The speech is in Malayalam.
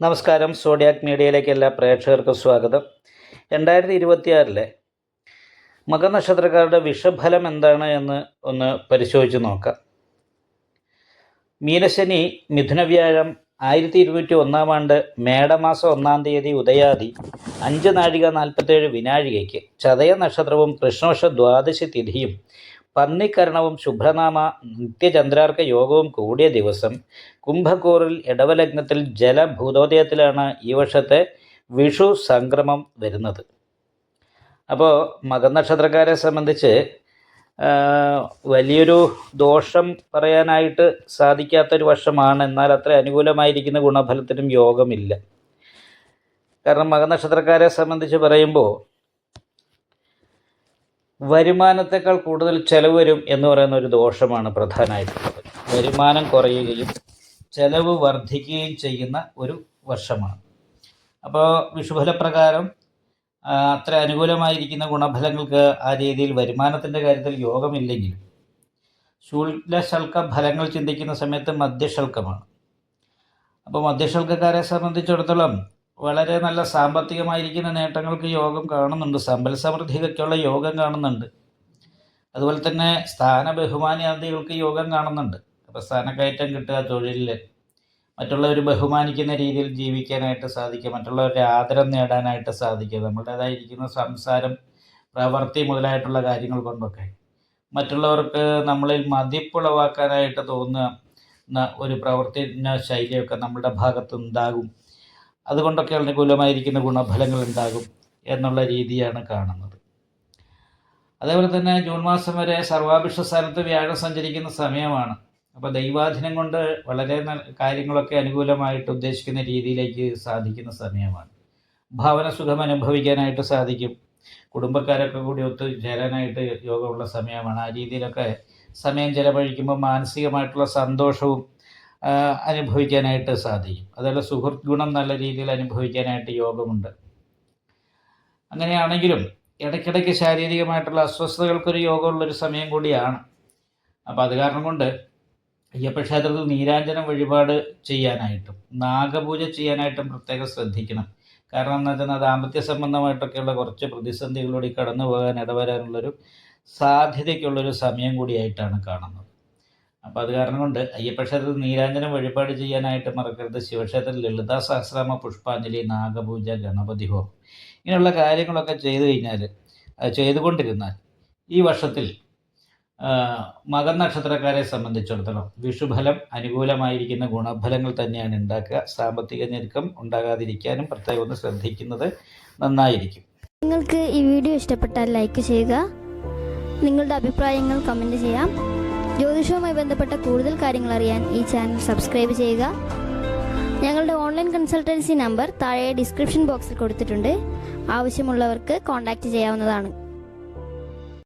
നമസ്കാരം. സോഡിയാക് മീഡിയയിലേക്ക് എല്ലാ പ്രേക്ഷകർക്കും സ്വാഗതം. 2026 മകനക്ഷത്രക്കാരുടെ വിഷഫലം എന്താണ് എന്ന് ഒന്ന് പരിശോധിച്ച് നോക്കാം. മീനശനി മിഥുനവ്യാഴം 1201 ആണ്ട് മേടമാസം 1 തീയതി ഉദയാദി 5:47 വിനാഴികയ്ക്ക് ചതയ നക്ഷത്രവും കൃഷ്ണപക്ഷ ദ്വാദശി തിഥിയും പന്നിക്കരണവും ശുഭ്രനാമ നിത്യചന്ദ്രാർക്ക യോഗവും കൂടിയ ദിവസം കുംഭക്കൂറിൽ ഇടവലഗ്നത്തിൽ ജലഭൂതോദയത്തിലാണ് ഈ വർഷത്തെ വിഷു സംക്രമം വരുന്നത്. അപ്പോൾ മകനക്ഷത്രക്കാരെ സംബന്ധിച്ച് വലിയൊരു ദോഷം പറയാനായിട്ട് സാധിക്കാത്തൊരു വർഷമാണ്. എന്നാൽ അത്ര അനുകൂലമായിരിക്കുന്ന ഗുണഫലത്തിനും യോഗമില്ല. കാരണം മകനക്ഷത്രക്കാരെ സംബന്ധിച്ച് പറയുമ്പോൾ വരുമാനത്തെക്കാൾ കൂടുതൽ ചെലവ് വരും എന്ന് പറയുന്ന ഒരു ദോഷമാണ് പ്രധാനമായിട്ടുള്ളത്. വരുമാനം കുറയുകയും ചെലവ് വർദ്ധിക്കുകയും ചെയ്യുന്ന ഒരു വർഷമാണ്. അപ്പോൾ വിഷുഫലപ്രകാരം അത്ര അനുകൂലമായിരിക്കുന്ന ഗുണഫലങ്ങൾക്ക് ആ രീതിയിൽ വരുമാനത്തിൻ്റെ കാര്യത്തിൽ യോഗമില്ലെങ്കിലും ശൂലശൽക്ക ഫലങ്ങൾ ചിന്തിക്കുന്ന സമയത്ത് മധ്യശൽക്കമാണ്. അപ്പോൾ മധ്യശൽക്കക്കാരെ സംബന്ധിച്ചിടത്തോളം വളരെ നല്ല സാമ്പത്തികമായിരിക്കുന്ന നേട്ടങ്ങൾക്ക് യോഗം കാണുന്നുണ്ട്. സമ്പൽ സമൃദ്ധിക്കൊക്കെയുള്ള യോഗം കാണുന്നുണ്ട്. അതുപോലെ തന്നെ സ്ഥാന ബഹുമാനാദികൾക്ക് യോഗം കാണുന്നുണ്ട്. അപ്പോൾ സ്ഥാനക്കയറ്റം കിട്ടുക, തൊഴിലിൽ മറ്റുള്ളവർ ബഹുമാനിക്കുന്ന രീതിയിൽ ജീവിക്കാനായിട്ട് സാധിക്കുക, മറ്റുള്ളവരുടെ ആദരം നേടാനായിട്ട് സാധിക്കുക, നമ്മുടേതായിരിക്കുന്ന സംസാരം, പ്രവൃത്തി മുതലായിട്ടുള്ള കാര്യങ്ങൾ കൊണ്ടൊക്കെ മറ്റുള്ളവർക്ക് നമ്മളിൽ മതിപ്പുളവാക്കാനായിട്ട് തോന്നുന്ന ഒരു പ്രവർത്തന ശൈലിയൊക്കെ നമ്മുടെ ഭാഗത്തുണ്ടാകും. അതുകൊണ്ടൊക്കെ അനുകൂലമായിരിക്കുന്ന ഗുണഫലങ്ങൾ ഉണ്ടാകും എന്നുള്ള രീതിയാണ് കാണുന്നത്. അതേപോലെ തന്നെ ജൂൺ മാസം വരെ സർവാഭിഷ്ട സ്ഥാനത്ത് വ്യാഴം സഞ്ചരിക്കുന്ന സമയമാണ്. അപ്പോൾ ദൈവാധീനം കൊണ്ട് വളരെ കാര്യങ്ങളൊക്കെ അനുകൂലമായിട്ട് ഉദ്ദേശിക്കുന്ന രീതിയിലേക്ക് സാധിക്കുന്ന സമയമാണ്. ഭാവന സുഖം അനുഭവിക്കാനായിട്ട് സാധിക്കും. കുടുംബക്കാരൊക്കെ കൂടി ഒത്തുചേരാനായിട്ട് യോഗമുള്ള സമയമാണ്. ആ രീതിയിലൊക്കെ സമയം ചെലവഴിക്കുമ്പോൾ മാനസികമായിട്ടുള്ള സന്തോഷവും അനുഭവിക്കാനായിട്ട് സാധിക്കും. അതുപോലെ സുഹൃത്ത് ഗുണം നല്ല രീതിയിൽ അനുഭവിക്കാനായിട്ട് യോഗമുണ്ട്. അങ്ങനെയാണെങ്കിലും ഇടയ്ക്കിടയ്ക്ക് ശാരീരികമായിട്ടുള്ള അസ്വസ്ഥതകൾക്കൊരു യോഗമുള്ളൊരു സമയം കൂടിയാണ്. അപ്പോൾ അത് കാരണം കൊണ്ട് അയ്യപ്പക്ഷേത്രത്തിൽ നീരാഞ്ജനം വഴിപാട് ചെയ്യാനായിട്ടും നാഗപൂജ ചെയ്യാനായിട്ടും പ്രത്യേകം ശ്രദ്ധിക്കണം. കാരണം എന്ന് വെച്ചാൽ ദാമ്പത്യ സംബന്ധമായിട്ടൊക്കെയുള്ള കുറച്ച് പ്രതിസന്ധികളിലൂടെ കടന്നു പോകാൻ ഇടവരാനുള്ളൊരു സാധ്യതയ്ക്കുള്ളൊരു സമയം കൂടിയായിട്ടാണ് കാണുന്നത്. അപ്പോൾ അത് കാരണം കൊണ്ട് അയ്യപ്പക്ഷേത്രത്തിൽ നീരാഞ്ജനം വഴിപാട് ചെയ്യാനായിട്ട് മറക്കരുത്. ശിവക്ഷേത്രത്തിൽ ലളിതാ സഹസ്രനാമ പുഷ്പാഞ്ജലി, നാഗപൂജ, ഗണപതി ഹോമം, ഇങ്ങനെയുള്ള കാര്യങ്ങളൊക്കെ ചെയ്തുകൊണ്ടിരുന്നാൽ ഈ വർഷത്തിൽ മകനക്ഷത്രക്കാരെ സംബന്ധിച്ചിടത്തോളം വിഷുഫലം അനുകൂലമായിരിക്കുന്ന ഗുണഫലങ്ങൾ തന്നെയാണ് ഉണ്ടാക്കുക. സാമ്പത്തിക ഞെരുക്കം ഉണ്ടാകാതിരിക്കാനും പ്രത്യേകം ഒന്ന് ശ്രദ്ധിക്കുന്നത് നന്നായിരിക്കും. നിങ്ങൾക്ക് ഈ വീഡിയോ ഇഷ്ടപ്പെട്ടാൽ ലൈക്ക് ചെയ്യുക, നിങ്ങളുടെ അഭിപ്രായങ്ങൾ കമൻറ്റ് ചെയ്യാം. ജ്യോതിഷവുമായി ബന്ധപ്പെട്ട കൂടുതൽ കാര്യങ്ങൾ അറിയാൻ ഈ ചാനൽ സബ്സ്ക്രൈബ് ചെയ്യുക. ഞങ്ങളുടെ ഓൺലൈൻ കൺസൾട്ടൻസി നമ്പർ താഴെ ഡിസ്ക്രിപ്ഷൻ ബോക്സിൽ കൊടുത്തിട്ടുണ്ട്. ആവശ്യമുള്ളവർക്ക് കോൺടാക്റ്റ് ചെയ്യാവുന്നതാണ്.